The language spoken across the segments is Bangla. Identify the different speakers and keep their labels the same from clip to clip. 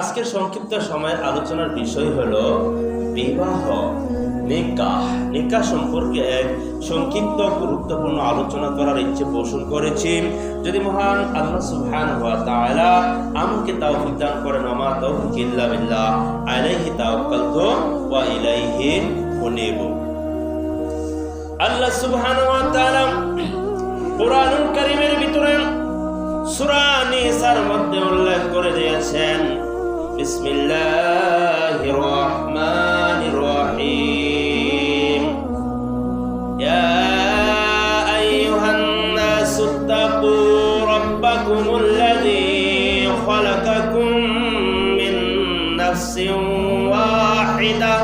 Speaker 1: আজকের সংক্ষিপ্ত সময়ের আলোচনার বিষয় হলো বিবাহ, নিকাহ সম্পর্কে এক সংক্ষিপ্ত গুরুত্বপূর্ণ আলোচনা করার ইচ্ছে পোষণ করেছি। যদি মহান আল্লাহ সুবহানাহু ওয়া তাআলা আমাকে তৌফিক দান করেন, ওমা তৌফিক ইল্লা বিল্লাহ, আলাইহি তাওয়াক্কালতু ওয়া ইলাইহি উনীব। আল্লাহ সুবহানাহু ওয়া তাআলা কুরআনুল কারীমের ভিতরে সূরা নিসার মধ্যে উল্লেখ করে দিয়েছেন, বিসমিল্লাহির রহমানির রহিম, ইয়া আইয়ুহান নাসুত্তাকু রাব্বাকুমুল্লাযী খালাকাকুম মিন নাফসিন ওয়াহিদা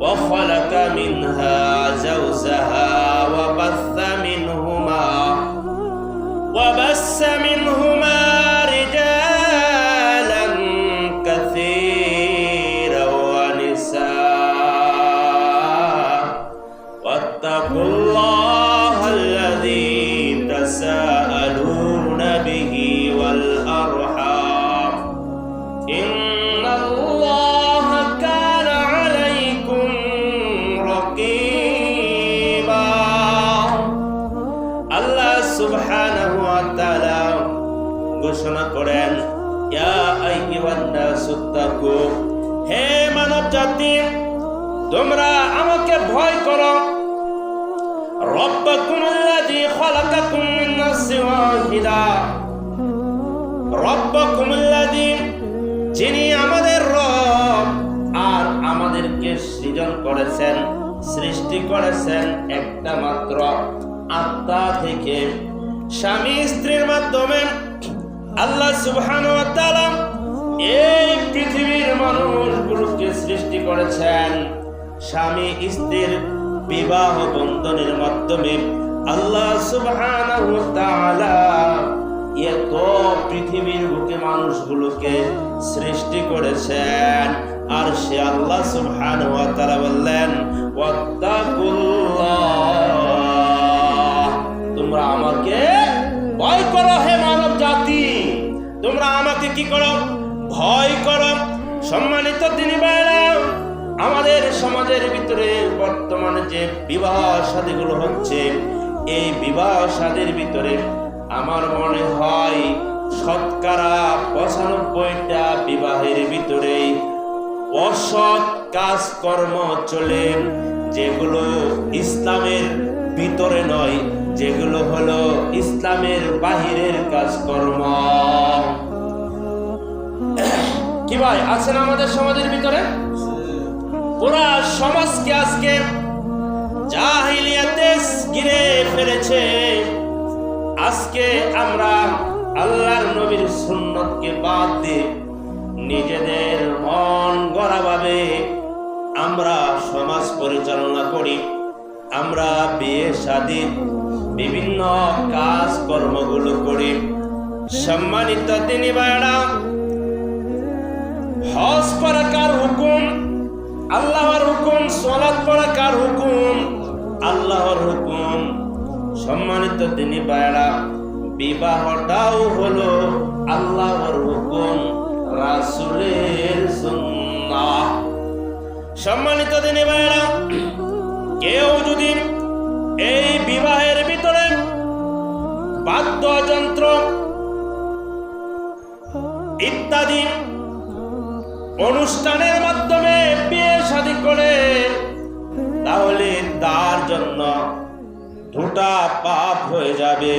Speaker 1: ওয়া খালাকা মিনহা যাওজাহা ওয়া বাসসা মিনহুমা রিজালান কাসীরান ওয়া নিসা ওয়াত্তাকুল্লাহাল্লাযী তাসাআলুনা বিহি ওয়াল আরহাম ইন্নাল্লাহা কানা আলাইকুম রাকীবা। আল্লাহ সুবহানাহু ওয়া তাআলা ঘোষণা করেন, ইয়া আইয়ুহান নাসুত্তাকু, হে মানব জাতি, তোমরা আমাকে ভয় করো। রাব্বাকুমুল্লাযী খালাকাকুম মিন নাফসিন ওয়াহিদা, রাব্বাকুমুল্লাযী, যিনি আমাদের রব আর আমাদেরকে সৃজন করেছেন, সৃষ্টি করেছেন একটা মাত্র আত্মা থেকে, স্বামী স্ত্রীর মাধ্যমে। আল্লাহ সুবহানাহু ওয়া তাআলা এই পৃথিবীর মানুষগুলোকে সৃষ্টি করেছেন স্বামী স্ত্রীর বিবাহ বন্ধনের মাধ্যমে। আল্লাহ সুবহানাহু ওয়া তাআলা এত পৃথিবীর বুকে মানুষগুলোকে সৃষ্টি করেছেন, আর সে আল্লাহ সুবহানাহু ওয়া তাআলা বললেন, ওয়াত্তাকুল্লাহ, তোমরা আমাকে ভয় করো। হে মানব জাতি, তোমরা আমাকে কি করো? ভয় করো। সম্মানিত দিনী ভাইরা, আমাদের সমাজের ভিতরে বর্তমানে যে বিবাহ শাদীগুলো হচ্ছে, এই বিবাহ শাদীর ভিতরে আমার মনে হয় শতকরা ৯৫টা বিবাহের ভিতরে অসৎ কাজকর্ম চলে, যেগুলো ইসলামের ভিতরে নয়, যেগুলো হলো ইসলামের বাহিরের কাজকর্ম। কি ভাই আছেন আমাদের সমাজের ভিতরে? পুরা সমাজকে আজকে জাহিলিয়াতে ঘিরে ফেলেছে। আজকে আমরা আল্লাহর নবীর সুন্নতকে বাদ দিয়ে নিজেদের মন গড়া ভাবে আমরা সমাজ পরিচালনা করি। আমরা বিয়ে শাদী বিভিন্ন কাজ কর্মগুলো করি। সম্মানিত দিনী ভাইরা, হজ করা কার হুকুম? আল্লাহর হুকুম। সালাত পড়া কার হুকুম? আল্লাহর হুকুম। সম্মানিত দিনী ভাইরা, বিবাহটাও হলো আল্লাহর হুকুম, রাসূলের সুন্নাহ। সম্মানিত দিনী ভাইরা, কেউ যদি এই বিবাহের ভিতরে বাদ্যযন্ত্র ইত্যাদি অনুষ্ঠানের মাধ্যমে বিয়ে শাদী করে, তাহলে তার জন্য দুটা পাপ হয়ে যাবে।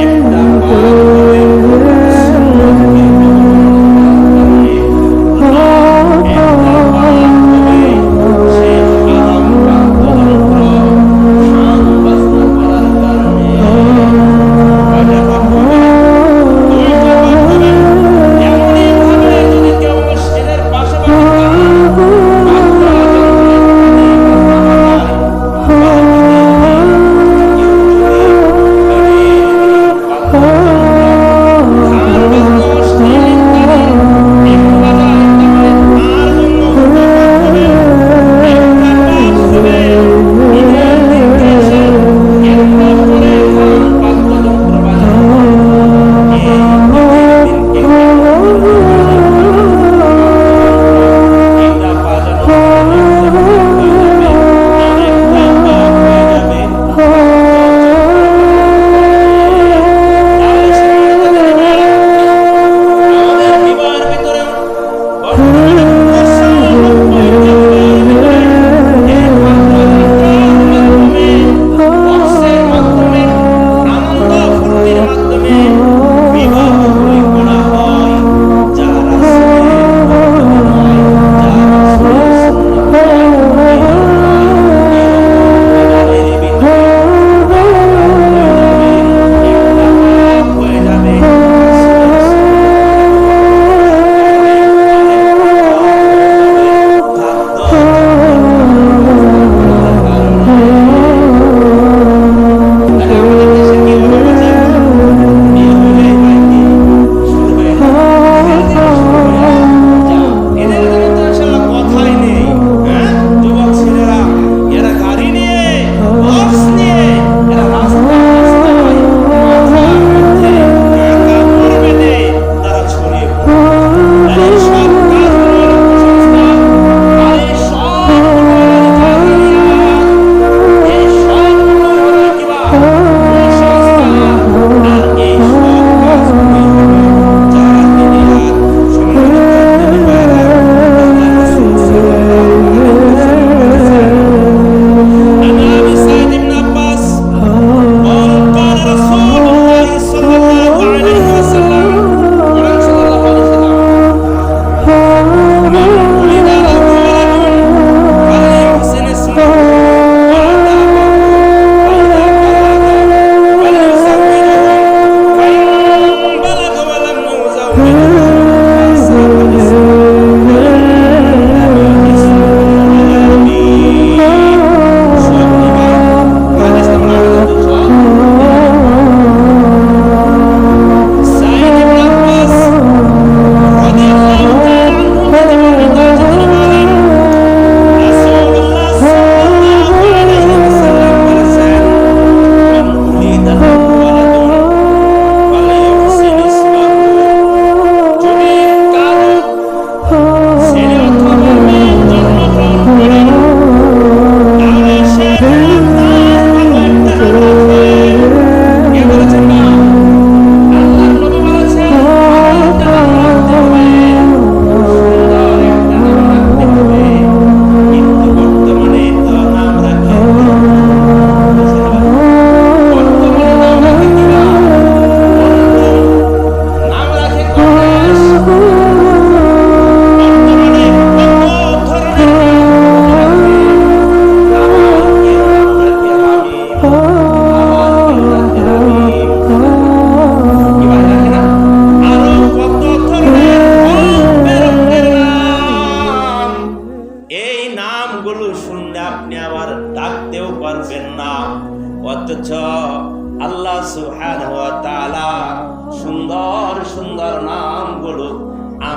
Speaker 1: একটা পাপ হবে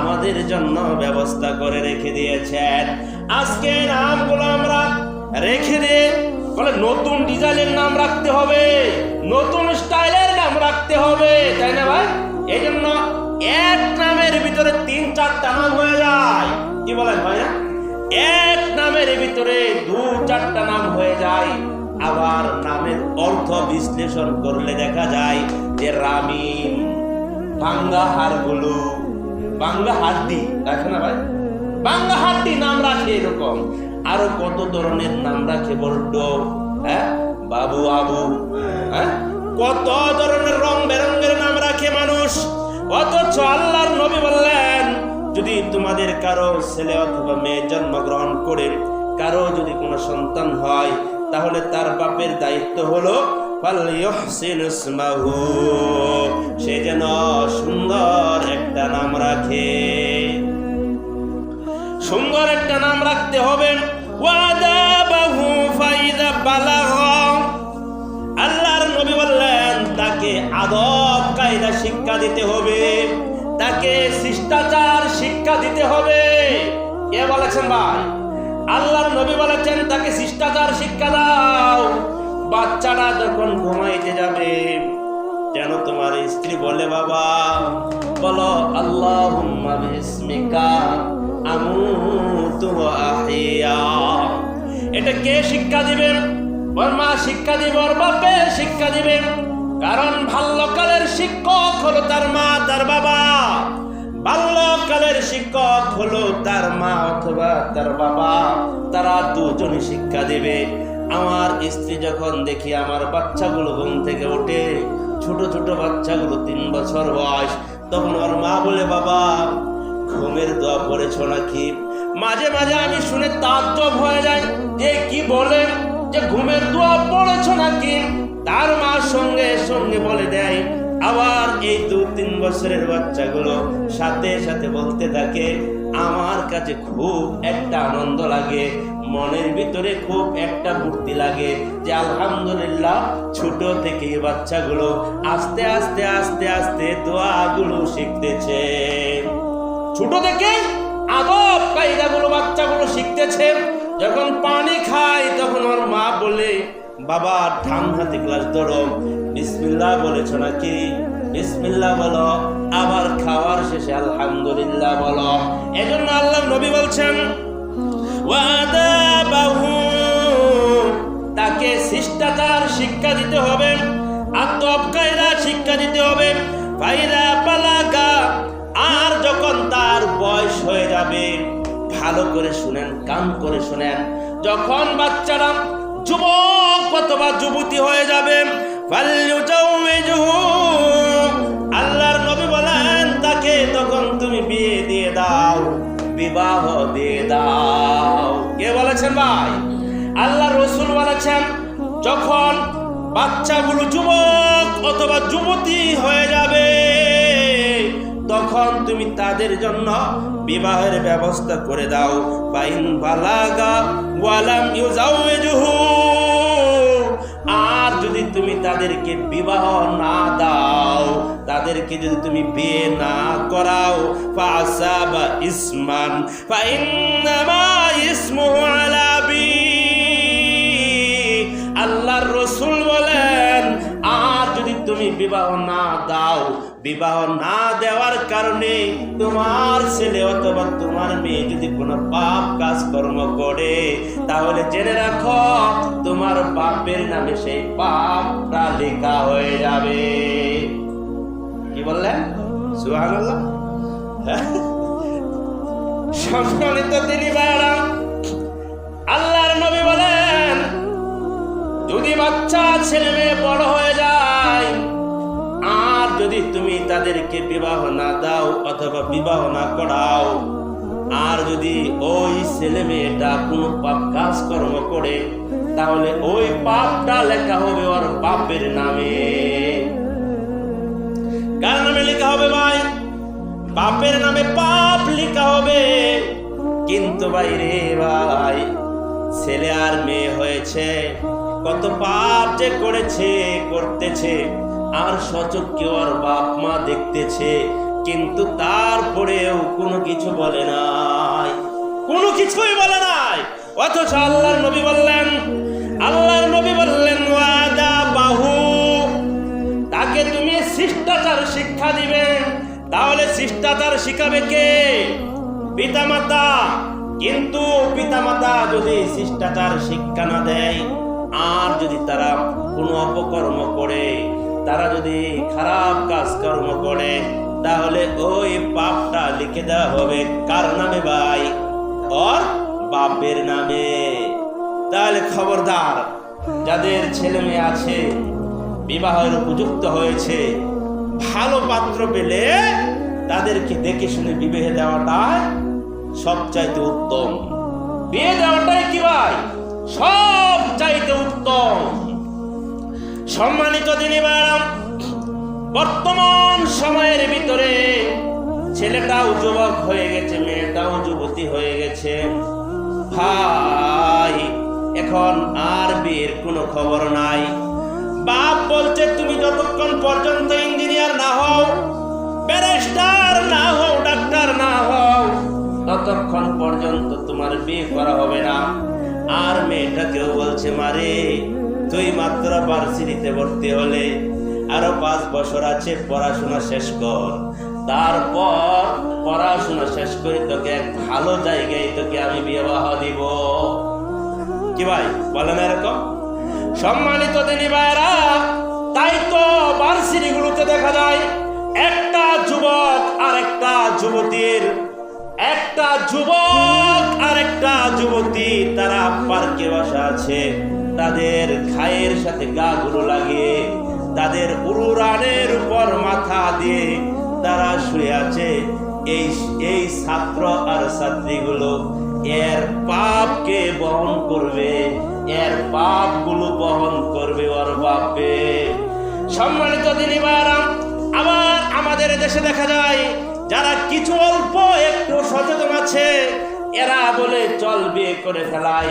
Speaker 1: আমাদের জন্য ব্যবস্থা করে রেখে দিয়েছেন। আজকে নামগুলো আমরা রেখে দিয়ে বলে নতুন ডিজাইনের নাম রাখতে হবে, নতুন স্টাইলের নাম রাখতে হবে, তাই না ভাই? এই জন্য এক নামের ভিতরে 3-4টা নাম হয়ে যায়। কি বলেন ভাই? না, এক নামের ভিতরে 2-4টা নাম হয়ে যায়। আবার নামের অর্থ বিশ্লেষণ করলে দেখা যায় যে রামিম, বাঙ্গা হাড়গুলো, বাঙ্গা হাড্ডি, রাখে না ভাই? বাঙ্গা হাড্ডি নাম রাখে। এরকম আরো কত ধরনের নাম রাখে বলতো, হ্যাঁ, বাবু আবু, হ্যাঁ, কত ধরনের রং বেরঙের নাম রাখে মানুষ। অথচ আল্লাহর নবী বললেন, যদি তোমাদের কারো ছেলে অথবা মেয়ে জন্মগ্রহণ করে কারো যদি কোনো সন্তান হয়, তাহলে তার বাপের দায়িত্ব হলো সে যেন সুন্দর একটা নাম রাখে, সুন্দর একটা নাম রাখতে হবে। আল্লাহর নবী বললেন, তাকে আদব কায়দা শিক্ষা দিতে হবে, তাকে শিষ্টাচার শিক্ষা দিতে হবে। কে বলেছেন ভাই? আল্লাহর নবী বলেছেন তাকে শিষ্টাচার শিক্ষা দাও। বাচ্চারা যখন ঘুমাইতে যাবে, যেন তোমার স্ত্রী বলে, বাবা বলো আল্লাহুম্মা বিসমিকা আমুতু ওয়া আহইয়া। এটা কে শিক্ষা দিবেন? ওর মা শিক্ষা দিবে, ওর বাপে শিক্ষা দিবে। কারণ বাল্যকালের শিক্ষক হলো তার মা, তার বাবা। বাল্যকালের শিক্ষক হলো তার মা অথবা তার বাবা, তারা দুজনই শিক্ষা দেবে। আমার স্ত্রী যখন দেখি আমার বাচ্চাগুলো ঘুম থেকে ওঠে, ছোট ছোট বাচ্চাগুলো 3 বছর বয়স, তখন ওর মা বলে, বাবা ঘুমের দোয়া পড়েছো নাকি? মাঝে মাঝে আমি শুনে তাজ্জব হয়ে যায় যে কি বলেন, যে ঘুমের দোয়া পড়েছো নাকি? তার মা সঙ্গে সঙ্গে বলে দেয়। আবার এই 2-3 বছরের বাচ্চাগুলো সাথে সাথে বলতে থাকে, আমার কাছে খুব একটা আনন্দ লাগে, মনের ভিতরে খুব একটা ফুর্তি লাগে যে আলহামদুলিল্লাহ ছোট থেকে বাচ্চাগুলো আস্তে আস্তে আস্তে আস্তে দোয়াগুলো শিখতেছে। ছোট থেকে আদব কায়দাগুলো বাচ্চাগুলো শিখতেছে। যখন পানি খায় তখন ওর মা বলে, বাবা ডান হাতে গ্লাস ধরো, বিসমিল্লাহ বলেছো নাকি? বিসমিল্লাহ বলো। আবার খাওয়ার শেষে আলহামদুলিল্লাহ বলো। এজন্য আল্লাহ নবী বলছেন, তাকে শিষ্টাচার শিক্ষা দিতে হবে, আদব কায়দা শিক্ষা দিতে হবে। ফাইদা বালাগা, আর যখন তার বয়স হয়ে যাবে, ভালো করে শুনেন, কান করে শুনেন, যখন বাচ্চারা যুবক অথবা যুবতী হয়ে যাবে, আল্লাহর নবী বলেন তাকে তখন তুমি বিয়ে দিয়ে দাও, বিবাহ দিয়ে দাও। কে বলেছেন ভাই? আল্লাহ রসুল বলেছেন, যখন বাচ্চাগুলো যুবক অথবা যুবতী হয়ে যাবে, তখন তুমি তাদের জন্য বিবাহের ব্যবস্থা করে দাও। বাইন বালাগা ওয়ালাম ইউজাউজুহু, আর যদি তুমি তাদেরকে বিবাহ না দাও, তাদেরকে যদি তুমি বিয়ে না করাও, ফাসাবা ইসমান ফাইন্নামা ইসমুহু আলা বি, আল্লাহর রাসূল বলেন, আর যদি তুমি বিবাহ না দাও, বিবাহ না দেওয়ার কারণে তোমার ছেলে অথবা তোমার মেয়ে যদি কোনো পাপ কাজ কর্ম করে, তাহলে জেনে রাখো তোমার বাপের নামে সেই পাপটা লেখা হয়ে যাবে। কি বললেন? সুবহানাল্লাহ। সম্মানিত দিনী ভাইরা, আল্লাহর নবী বলেন, যদি বাচ্চা ছেলে মেয়ে বড় হয়ে যায়, আর যদি তুমি তাদেরকে বিবাহ না দাও অথবা বিবাহ না করাও, আর যদি ওই ছেলে মেয়েটা কোনো পাপ কাজ কর্ম করে, তাহলে ওই পাপটা লেখা হবে ওর বাপের নামে। কার নামে লেখা হবে ভাই? বাপের নামে পাপ লেখা হবে। কিন্তু ভাই রে ভাই, ছেলে আর মেয়ে হয়েছে, কত পাপ যে করেছে, করতেছে, আর সচক্ষে ওর বাপ মা দেখতেছে, কিন্তু তারপরেও কোনো কিছু বলে নাই, কোনো কিছুই বলে নাই। অথচ আল্লাহর নবী বললেন ওয়াদা বাহু, তাকে তুমি শিষ্টাচার শিক্ষা দিবে। তাহলে শিষ্টাচার শিখাবে কে? পিতামাতা। কিন্তু পিতামাতা যদি শিষ্টাচার শিক্ষা না দেয়, আর যদি তারা কোনো অপকর্ম করে, তারা যদি খারাপ কাজ কর্ম করে, তাহলে ওই পাপটা লিখে দেওয়া হবে কার নামে ভাই? ওর বাপের নামে। তাহলে খবরদার, যাদের ছেলে মেয়ে আছে, বিবাহের উপযুক্ত হয়েছে, ভালো পাত্র পেলে তাদেরকে দেখে শুনে বিবাহে দেওয়াটা সবচাইতে উত্তম। বিয়ে দেওয়াটাই কি ভাই? সবচাইতে উত্তম। সম্মানিত দিনী ভাইরা, বর্তমান সময়ের ভিতরে ছেলেটাও যুবক হয়ে গেছে, মেয়েটাও যুবতী হয়ে গেছে ভাই, এখন আর বিয়ের কোনো খবর নাই। বাপ বলছে তুমি যতক্ষণ পর্যন্ত ইঞ্জিনিয়ার না হও, ব্যারিস্টার না হও, ডাক্তার না হও, ততক্ষণ পর্যন্ত তোমার বিয়ে করা হবে না। আর মেয়েটাকেও বলছে মারে, তুই মাত্র ভার্সিটিতে ভর্তি হলে, আরো 5 বছর আছে, পড়াশোনা শেষ কর, তারপর পড়াশোনা শেষ করে তোকে এক ভালো জায়গায় তোকে আমি বিবাহ দিব। কি ভাই বলেন এরকম? সম্মানিত দিনী ভাইরা, তাই তো ভার্সিটিগুলোতে দেখা যায় একটা যুবক আর একটা যুবতীর, একটা যুবক আর একটা যুবতী, তারা পার্কে বসা আছে, তাদের খায়ের সাথে গা গুলো লাগিয়ে, তাদের উড়ানের উপর মাথা দিয়ে তারা শুয়ে আছে। এই ছাত্র আর ছাত্রীগুলো এর পাপকে বহন করবে, এর পাপগুলো বহন করবে ওর বাপে। সম্মানিত দিনী ভাইরা, আবার আমাদের দেশে দেখা যায় যারা কিছু অল্প একটু সচেতন আছে, এরা বলে চল বিয়ে করে ফেলাই,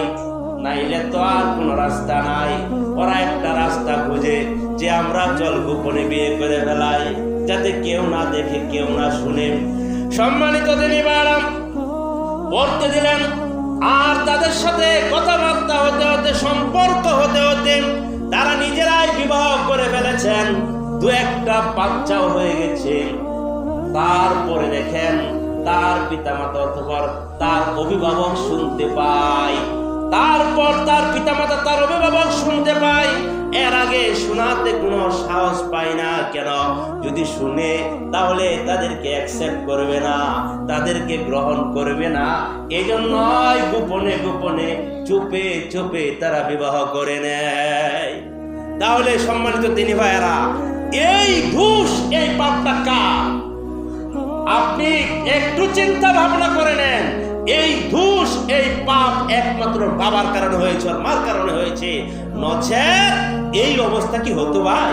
Speaker 1: নাইলে তো আর কোনো রাস্তা নাই। ওরা একটা রাস্তা খুঁজে যে আমরা চল গোপনে বিয়ে করে ফেলাই, যাতে কেউ না দেখে, কেউ না শুনে। সম্মানিত দিনী ভাইরা, পড়তে দিলেন, আর তাদের সাথে কথাবার্তা হতে হতে, সম্পর্ক হতে হতে তারা নিজেরাই বিবাহ করে ফেলেছেন, 2-1টা বাচ্চাও হয়ে গেছে। তারপরে দেখেন তার পিতামাতা অথবা তার অভিভাবক শুনতে পায়, তারপর তার পিতামাতা তার অভিভাবক শুনতে পায়। এর আগে শোনাতে কোনো সাহস পায় না। কেন? যদি শুনে তাহলে তাদেরকে অ্যাকসেপ্ট করবে না, তাদেরকে গ্রহণ করবে না। এই জন্যই গোপনে গোপনে, চুপে চুপে তারা বিবাহ করে নেয়। তাহলে সম্মানিত দিনী ভাইয়েরা, এই দোষ, এই পাপটা কার? আপনি একটু চিন্তা ভাবনা করে নেন। এই দোষ, এই পাপ একমাত্র বাবার কারণে হয়েছে, আর মার কারণে হয়েছে। নচেত এই অবস্থা কি হতো ভাই?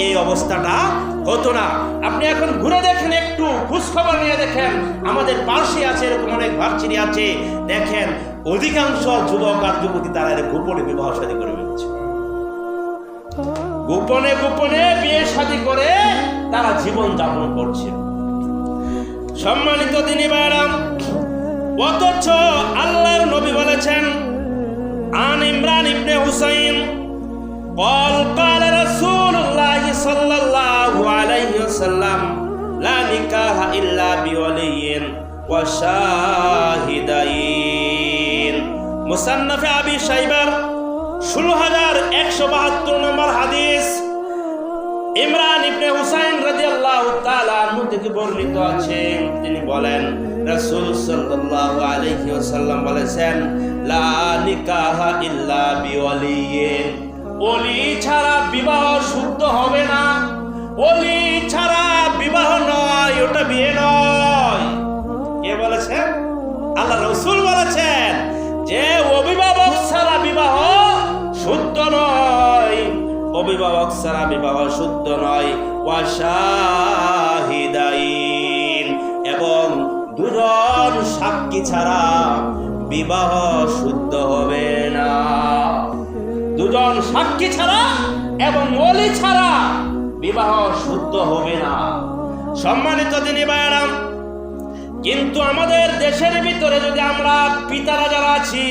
Speaker 1: এই অবস্থাটা হতো না। আপনি এখন ঘুরে দেখেন, একটু খোঁজ খবর নিয়ে দেখেন, আমাদের পাশে আছে এরকম অনেক ভার্সিটি আছে, দেখেন অধিকাংশ যুবক আর যুবতী তারা গোপনে বিবাহ শাদী করে ফেলছে, গোপনে গোপনে বিয়ে শাদী করে তারা জীবন যাপন করছে। সম্মানিত দিনী ভাইরা, অথচ আল্লাহর নবী বলেছেন, আন ইমরান ইবনে হুসাইন قال قال رسول الله صلى الله عليه وسلم لا نكاح إلا بولي وشاهدين। মুসান্নাফে আবি শাইবার 16172 নম্বর হাদিস, ইমরান ইবনে হুসাইন রাদিয়াল্লাহু তাআলা আনহু থেকে বর্ণিত আছে। তিনি বলেন, রাসূল সাল্লাল্লাহু আলাইহি ওয়াসাল্লাম বলেছেন, লা নিকাহা ইল্লা বিওয়ালিয়িন, ওলি ছাড়া বিবাহ শুদ্ধ হবে না। ওলি ছাড়া বিবাহ নয়, ওটা বিয়ে নয়। কে বলেছেন? আল্লাহ রাসূল বলেছেন যে অভিভাবক ছাড়া বিবাহ শুদ্ধ নয়, অভিভাবক ছাড়া বিবাহ শুদ্ধ নয়। ওয়াশাহিদাইন, এবং 2জন সাক্ষী ছাড়া বিবাহ শুদ্ধ হবে না। 2জন সাক্ষী ছাড়া এবং ওলি ছাড়া বিবাহ শুদ্ধ হবে না। সম্মানিত দিনী ভাইরা, কিন্তু আমাদের দেশের ভিতরে যদি আমরা পিতারা যারা আছি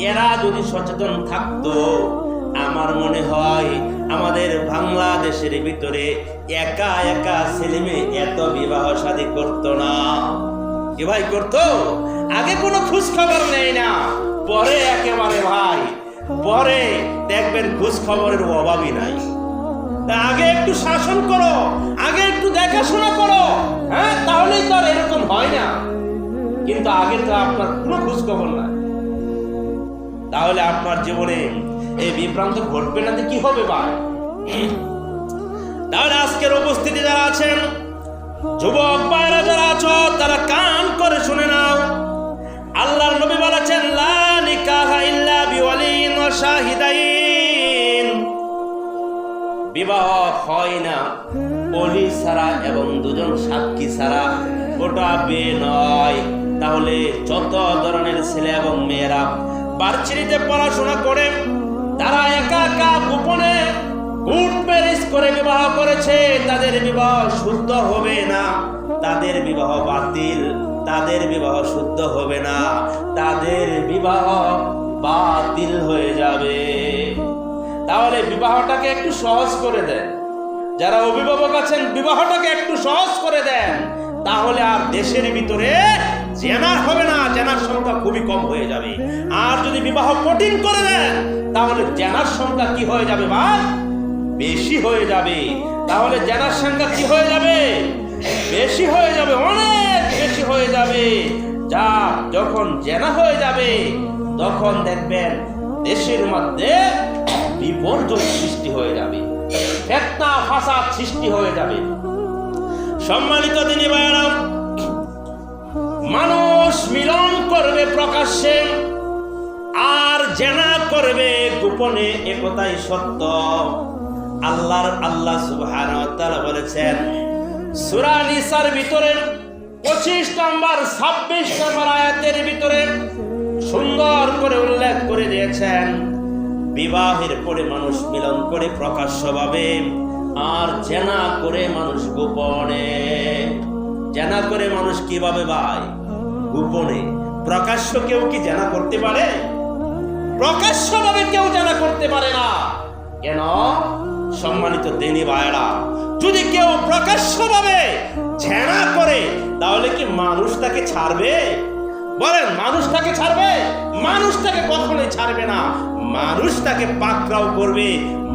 Speaker 1: এরা যদি সচেতন থাকতো, আমার মনে হয় আমাদের বাংলাদেশের ভিতরে একা একা ছেলে মেয়ে এত বিবাহ শাদী করতো না। কি ভাই করতো? আগে কোনো খোঁজ খবর নেই না, পরে একেবারে ভাই পরে দেখবেন খোঁজ খবরের অভাবই নাই। তা আগে একটু শাসন করো, আগে একটু দেখাশোনা করো, হ্যাঁ, তাহলেই তো আর এরকম হয় না। কিন্তু আগে তো আপনার কোনো খোঁজ খবর নাই, তাহলে আপনার জীবনে এই বিভ্রান্ত ঘটবে না, কি হবে ভাই? তাহলে আজকের উপস্থিতি যারা আছেন, যুবক ভাইরা যারা আছো, তারা কান করে শুনে নাও। আল্লাহর নবী বলেছেন, লা নিকাহা ইল্লা বিওয়ালিন ওয়া শাহিদাইন, বিবাহ হয় না ওলি ছাড়া এবং দুজন সাক্ষী ছাড়া, ওটা বিয়ে নয়। তাহলে যত ধরনের ছেলে এবং মেয়েরা ভার্সিটিতে পড়াশোনা করে তারা একা একা গোপনে কোর্ট ম্যারেজ করে বিবাহ করেছে, তাদের বিবাহ শুদ্ধ হবে না, তাদের বিবাহ বাতিল, তাদের বিবাহ শুদ্ধ হবে না, তাদের বিবাহ বাতিল হয়ে যাবে। তাহলে বিবাহটাকে একটু সহজ করে দেন, যারা অভিভাবক আছেন বিবাহটাকে একটু সহজ করে দেন, তাহলে আর দেশের ভিতরে জেনা হবে না, জেনার সংখ্যা খুবই কম হয়ে যাবে। আর যদি বিবাহ কঠিন করে দেন, তাহলে জেনার সংখ্যা কি হয়ে যাবে ভাই? বেশি হয়ে যাবে। তাহলে জেনার সংখ্যা কি হয়ে যাবে? বেশি হয়ে যাবে, অনেক বেশি হয়ে যাবে। যা যখন জেনা হয়ে যাবে, তখন দেখবেন দেশের মধ্যে বিপর্যয় সৃষ্টি হয়ে যাবে, ফিতনা ফাসাদ সৃষ্টি হয়ে যাবে। সম্মানিত দিনী ভাইরা, মানুষ মিলন করবে প্রকাশ্যে আর জেনা করবে গোপনে, একথাই সত্য। আল্লাহ সুবহানাহু ওয়া তাআলা বলেছেন সূরা নিসার ভিতরে 25 নম্বর 26 নম্বর আয়াতের ভিতরে সুন্দর করে উল্লেখ করে দিয়েছেন, বিবাহের পরে মানুষ মিলন করে প্রকাশ্যভাবে আর জেনা করে মানুষ গোপনে। জেনা করে মানুষ কিভাবে ভাই? গোপনে। প্রকাশ্য কেউ কি জেনা করতে পারে? প্রকাশ্যভাবে কেউ জেনা করতে পারে না। কেন? সম্মানিত দিনী ভাইরা, যদি কেউ প্রকাশ্যভাবে জেনা করে, তাহলে কি মানুষ তাকে ছাড়বে? বলেন, মানুষ তাকে ছাড়বে? মানুষ তাকে কখনোই ছাড়বে না। মানুষ তাকে পাকড়াও করবে,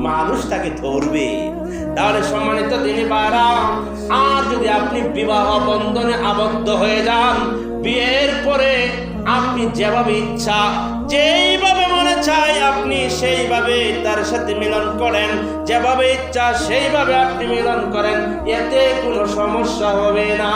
Speaker 1: মানুষ তাকে ধরবে। তাহলে সম্মানিত দিনী ভাইরা, আর যদি আপনি বিবাহ বন্ধনে আবদ্ধ হয়ে যান, বিয়ের পরে আপনি যেভাবে ইচ্ছা, যেইভাবে মনে চায় আপনি সেইভাবে তার সাথে মিলন করেন, যেভাবে ইচ্ছা সেইভাবে আপনি মিলন করেন, এতে কোনো সমস্যা হবে না,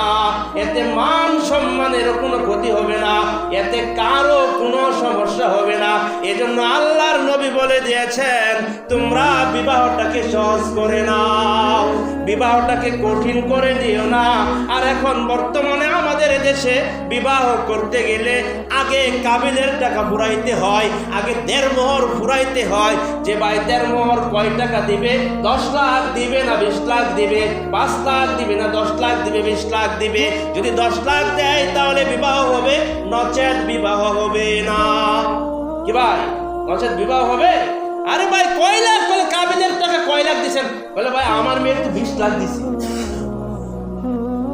Speaker 1: এতে মান সম্মানের কোনো ক্ষতি হবে না, এতে কারো কোনো সমস্যা হবে না। এজন্য আল্লাহর নবী বলে দিয়েছেন, তোমরা বিবাহটাকে সহজ করে নাও, বিবাহটাকে কঠিন করে দিও না। আর এখন বর্তমানে আমাদের দেশে বিবাহ করতে গেলে আগে কাবিলের টাকা ফুরাইতে হয়, আগে 1.5 মোহর ফুরাইতে হয়। যে ভাই 1.5 মোহর কয় টাকা দিবে? 10 লাখ দিবে না 20 লাখ দিবে? 5 লাখ দিবে না 10 লাখ দিবে? 20 লাখ দিবে? যদি 10 লাখ দেয় তাহলে বিবাহ হবে, নচেত বিবাহ হবে না। কি ভাই, নচেত বিবাহ হবে? আরে ভাই কয় লাখ? বলে কাবিলের টাকা কয় লাখ দিচ্ছেন? বলে ভাই আমার মেয়ের তো 20 লাখ দিছি।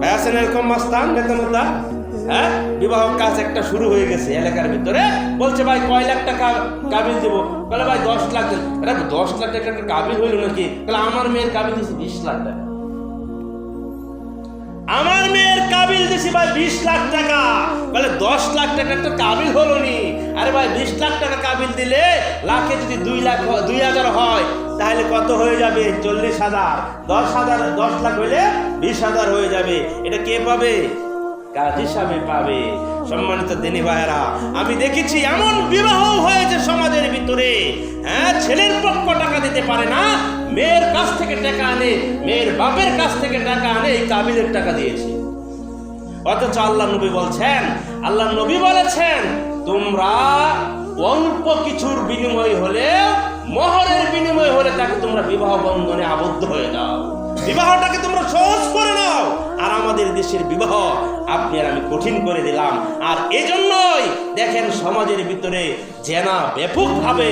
Speaker 1: ভাই আছেন এরকম মাস্তান নেতা? হ্যাঁ, বিবাহ কাজ একটা শুরু হয়ে গেছে এলাকার ভিতরে, বলছে ভাই কয় লাখ টাকা কাবিল দেবো? বলে ভাই 10 লাখ দেন। 10 লাখ টাকা কাবিল হইল নাকি? তাহলে আমার মেয়ের কাবিল দিচ্ছি 20 লাখ টাকা। আমার মেয়ের কাবিল দিছি ভাই 20 লাখ টাকা। বলে 10 লাখ টাকা একটা কাবিল হলো নি। আরে ভাই 20 লাখ টাকা কাবিল দিলে লাখে যদি 2,000 হয়, তাহলে কত হয়ে যাবে? 40,000। 10 লাখ হইলে 20,000 হয়ে যাবে। এটা কে পাবে? কাজী সাহেব পাবে। সম্মানিত দিনী ভাইরা, আমি দেখেছি এমন বিবাহ হয়েছে সমাজের ভিতরে, হ্যাঁ, ছেলের পক্ষ টাকা দিতে পারে না, মেয়ের কাছ থেকে টাকা আনে, মেয়ের বাপের কাছ থেকে টাকা আনে, এই কাবিলের টাকা দিয়েছে। অথচ আল্লাহ নবী বলেছেন তোমরা অল্প কিছুর বিনিময় হলে, মোহরের বিনিময় হলে তাকে তোমরা বিবাহ বন্ধনে আবদ্ধ হয়ে যাও, বিবাহটাকে তোমরা সহজ করে নাও। আর আমাদের দেশের বিবাহ আপনি আর আমি কঠিন করে দিলাম। আর এজন্যই দেখেন সমাজের ভিতরে জেনা ব্যাপকভাবে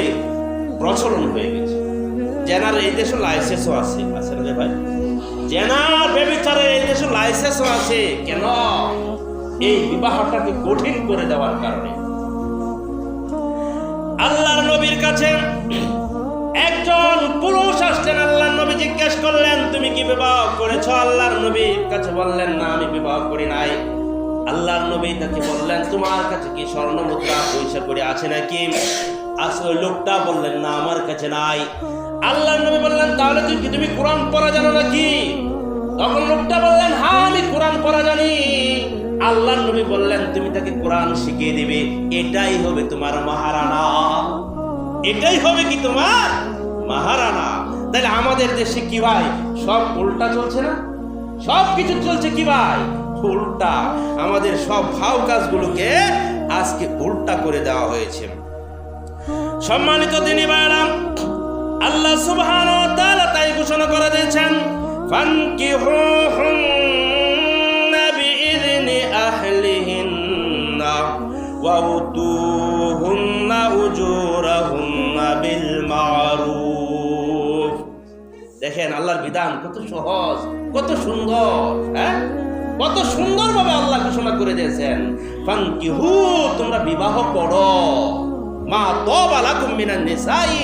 Speaker 1: প্রচলন হয়ে গেছে। জেনার এই দেশে লাইসেন্সও আছে না ভাই? জেনার ব্যভিচারে এই দেশে লাইসেন্সও আছে। কেন? এই বিবাহটাকে কঠিন করে দেওয়ার কারণে। আল্লাহর নবীর কাছে একজন পুরুষ আসলেন। আল্লাহর নবী জিজ্ঞেস করলেন, তুমি কি বিবাহ করেছো? আল্লাহর নবীর কাছে বললেন, না আমি বিবাহ করি নাই। আল্লাহর নবী তাকে বললেন, তোমার কাছে কি স্বর্ণ মুদ্রা পয়সা করে আছে নাকি? ওই লোকটা বললেন, না আমার কাছে নাই। আল্লাহর নবী বললেন, তাহলে তুমি কোরআন পড়া জানো নাকি? তখন লোকটা বললেন, হ্যাঁ আমি কোরআন পড়া জানি। আল্লাহর নবী বললেন, তুমি তাকে কোরআন শিখিয়ে দিবে, এটাই হবে তোমার মহারানা। এটাই হবে কি তোমার মহারানা। তাহলে আমাদের দেশে কি ভাই সব উল্টা চলছে না? সব কিছু চলছে কি ভাই উল্টা। আমাদের সব ভাও কাজগুলোকে আজকে উল্টা করে দেওয়া হয়েছে। সম্মানিত দিনী ভাইরা, আল্লাহ সুবহানাহু ওয়া তাআলা তাই ঘোষণা করে দিয়েছেন, ফানকিহুহুন্না বিইذনি আহলিহিন্না ওয়া উতুহুন্না উজুরাহুন্না বিল মারুফ। দেখেন আল্লাহর বিধান কত সহজ, কত সুন্দর। হ্যাঁ, কত সুন্দরভাবে আল্লাহ ঘোষণা করে দিয়েছেন, ফানকিহু, তোমরা বিবাহ করো, মা তাবা লাকুম মিনান নিসাই,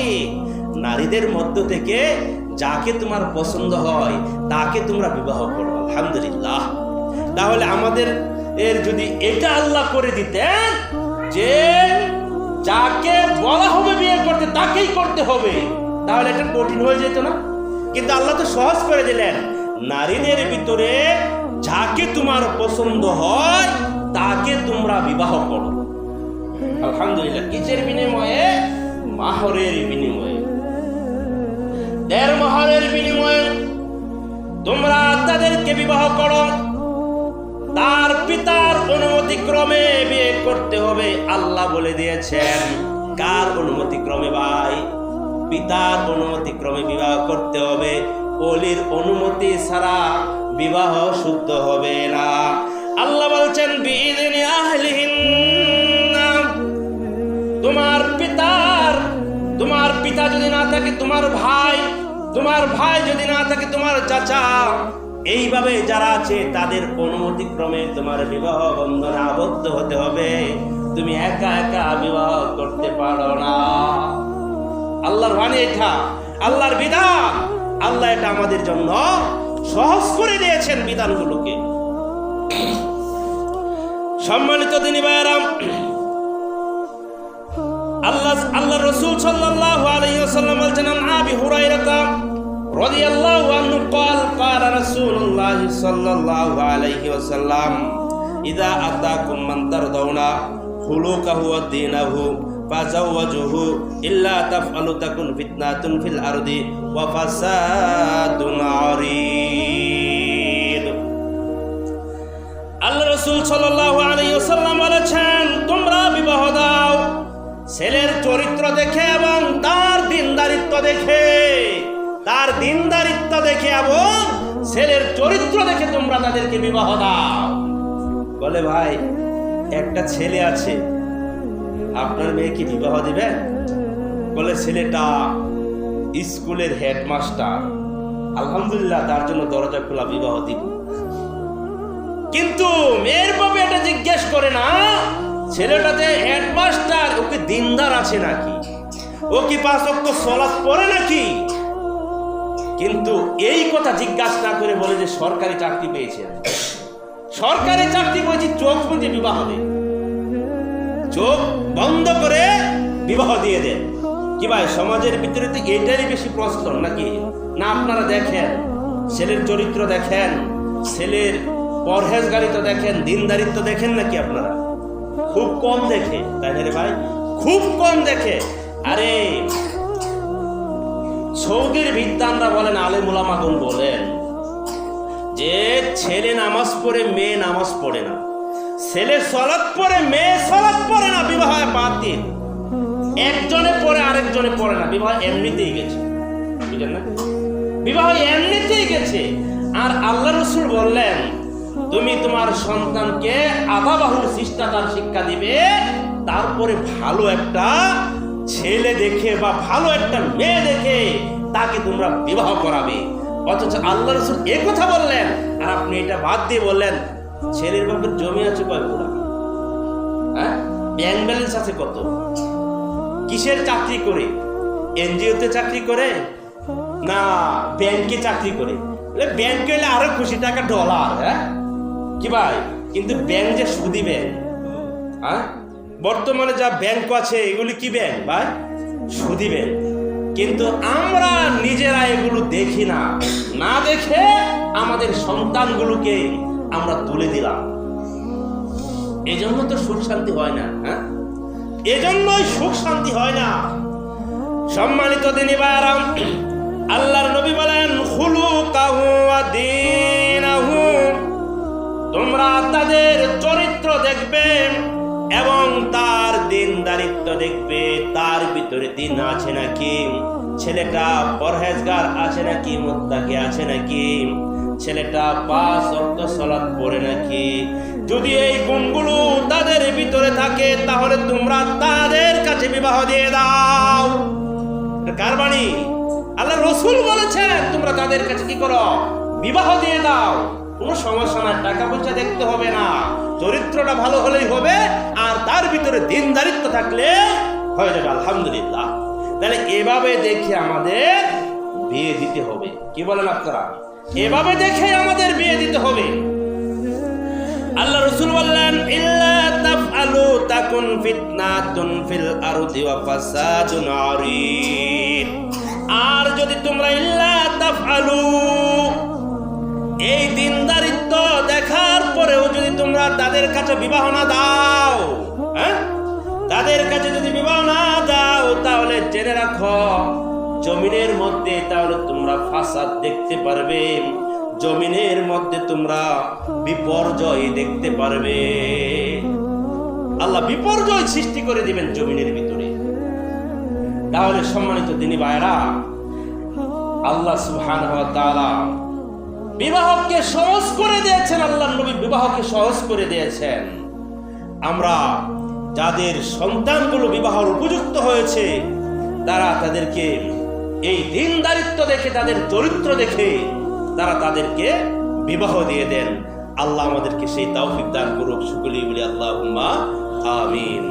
Speaker 1: নারীদের মধ্য থেকে যাকে তোমার পছন্দ হয় তাকে তোমরা বিবাহ করো। আলহামদুলিল্লাহ। তাহলে আমাদের যদি এটা আল্লাহ করে দিতেন যে যাকে বলা হবে বিয়ে করতে তাকেই করতে হবে, তাহলে এটা কঠিন হয়ে যেত না? কিন্তু আল্লাহ তো সহজ করে দিলেন, নারীদের ভিতরে যাকে তোমার পছন্দ হয় তাকে তোমরা বিবাহ করো। আলহামদুলিল্লাহ। কিসের বিনিময়ে? মাহরের বিনিময়ে, দেড় মাহরের বিনিময়ে তোমরা তাদেরকে বিবাহ করো। তার পিতার অনুমতি ক্রমে বিয়ে করতে হবে। আল্লাহ বলে দিয়েছেন। কার অনুমতি ক্রমে ভাই? পিতার অনুমতি ক্রমে বিবাহ করতে হবে। ওলির অনুমতি ছাড়া বিবাহ শুদ্ধ হবে না। আল্লাহ বলছেন, বিইذনি আহলিহিন্না, তোমার পিতা যদি না থাকে তোমার ভাই যদি না থাকে তোমার চাচা, এইভাবে যারা আছে তাদের অনুমতি ক্রমে তোমার বিবাহ বন্ধনে আবদ্ধ হতে হবে। তুমি একা একা বিবাহ করতে পারো না। আল্লাহর বাণী এটা, আল্লাহর বিধান। আল্লাহ এটা আমাদের জন্য সহজ করে দিয়েছেন বিধানগুলোকে। সম্মানিত দিনী ভাইরা, আল্লাহ রাসূল সাল্লাল্লাহু আলাইহি ওয়াসাল্লাম বলেছেন, আবি হুরায়রা রাদিয়াল্লাহু আনহু قال قال رسول الله صلى الله عليه وسلم اذا اتاكم من ترضون خلقه ودينه فزوجوه الا تفعلوا تكن فتنة في الارض وفساد عريض। আল্লাহ রাসূল সাল্লাল্লাহু আলাইহি ওয়াসাল্লাম বলেছেন, তোমরা বিবাহ দাও ছেলের চরিত্র দেখে এবং তার দিনদারিত্ব দেখে, এবং ছেলের চরিত্র দেখে তোমরা তাদেরকে বিবাহ দাও। বলে, ভাই একটা ছেলে আছে, আপনার মেয়েকে বিবাহ দিবেন? বলে, ছেলেটা স্কুলের হেডমাস্টার, আলহামদুলিল্লাহ তার জন্য দরজা খোলা, বিবাহ দিব। কিন্তু মেয়ের বাবা এটা জিজ্ঞেস করে না, ছেলেটা যে হেডমাস্টার ওকে দিনদার আছে নাকি, ও কি 5 ওয়াক্ত সালাত পড়ে নাকি। কিন্তু এই কথা জিজ্ঞাসা না করে বলে যে সরকারি চাকরি পেয়েছে, সরকারি চাকরি পেয়েছি, চোখ বুঝে বিবাহ দেন, চোখ বন্ধ করে বিবাহ দিয়ে দেন। কি ভাই সমাজের ভিতরে তো এটারই বেশি প্রচলন নাকি? না আপনারা দেখেন, ছেলের চরিত্র দেখেন, ছেলের পরহেজগারিত্ব দেখেন, দিনদারিত্ব দেখেন নাকি? আপনারা খুব কম দেখে, তাই না রে ভাই? খুব কম দেখে। আরে সৌদির বিদ্বানরা বলেন, আলেম উলামাগণ বলেন যে ছেলে নামাজ পড়ে মেয়ে নামাজ পড়ে না, ছেলে সালাত পড়ে মেয়ে সালাত পড়ে না, বিবাহ বাতিল। একজনে পড়ে আরেকজনে পড়ে না, বিবাহ এমনিতেই গেছে, বুঝলেন না? বিবাহ এমনিতেই গেছে। আর আল্লাহ রাসূল বললেন, তুমি তোমার সন্তানকে আবাবাহুল শিষ্টাচার শিক্ষা দিবে, তারপরে ভালো একটা ছেলে দেখে বা ভালো একটা মেয়ে দেখে তাকে তোমরা বিবাহ করাবে। অথচ আল্লাহ রাসূল এই কথা বললেন, আর আপনি এটা বাদ দিয়ে বললেন ছেলের বাপের জমি আছে কয় পুরা, হ্যাঁ, ব্যাংক ব্যালেন্স আছে কত, কিসের চাকরি করে, এনজিওতে চাকরি করে না ব্যাংকে চাকরি করে? ব্যাংকে হলে আরো খুশি, টাকা ডলার, হ্যাঁ কি ভাই, কিন্তু ব্যাংক যে সুদি ব্যাংক, হ্যাঁ বর্তমানে যা ব্যাংক আছে এগুলি কি ব্যাংক ভাই? সুদি ব্যাংক। কিন্তু আমরা নিজেরা এগুলো দেখি না, না দেখে আমাদের সন্তানগুলোকে আমরা তুলে দিলাম। এজন্য তো সুখ শান্তি হয় না, হ্যাঁ এজন্যই সুখ শান্তি হয় না। সম্মানিত দিনী ভাইরা, আল্লাহর নবী বলেন খুলুকাহু ওয়া দীনাহু, তোমরা তাদের চরিত্র দেখবে এবং তার দিনদারিত্ব দেখবে, তার ভিতরে দিন আছে নাকি, ছেলেটা পরহেজগার আছে নাকি, মুত্তাকি আছে নাকি, ছেলেটা 5 ওয়াক্ত সালাত পড়ে নাকি। যদি এই গুণগুলো তাদের ভিতরে থাকে তাহলে তোমরা তাদের কাছে বিবাহ দিয়ে দাও। কার বাণী? আল্লাহ রাসূল বলেছেন তোমরা তাদের কাছে কি করো? বিবাহ দিয়ে দাও। কোনো সমস্যা না, টাকা পয়সা দেখতে হবে না, চরিত্রটা ভালো হলেই হবে, আর তার ভিতরে দিনদারিত্ব থাকলে হয়ে যাবে। আলহামদুলিল্লাহ। তাহলে এভাবে দেখে আমাদের বিয়ে দিতে হবে। কি বলেন আপনারা? এভাবে দেখে আমাদের বিয়ে দিতে হবে। আল্লাহ রাসূল বললেন ইল্লা তাফআলু তাকুন ফিতনাতুন ফিল আরদি ওয়া ফাসাদুন আরিদ। আর যদি তোমরা ইল্লা তাফআলু, এই দিনদারিত্ব দেখার পরেও যদি তোমরা তাদের কাছে বিবাহ না দাও, হ্যাঁ তাদের কাছে যদি বিবাহ না দাও, তাহলে জেনে রাখো জমিনের মধ্যে তাহলে তোমরা ফাসাদ দেখতে পারবে, জমিনের মধ্যে তোমরা বিপর্যয় দেখতে পারবে। আল্লাহ বিপর্যয় সৃষ্টি করে দিবেন জমিনের ভিতরে। তাহলে সম্মানিত দিনী ভাইরা, আল্লাহ সুবহানাহু ওয়া তাআলা বিবাহকে সহজ করে দিয়েছেন, আল্লাহর নবী বিবাহকে সহজ করে দিয়েছেন। আমরা যাদের সন্তানগুলো বিবাহের উপযুক্ত হয়েছে তারা তাদেরকে এই দিনদারিত্ব দেখে, তাদের চরিত্র দেখে তারা তাদেরকে বিবাহ দিয়ে দেন। আল্লাহ আমাদেরকে সেই তৌফিক দান করুক। সকলেই বলি আল্লাহুম্মা আমিন।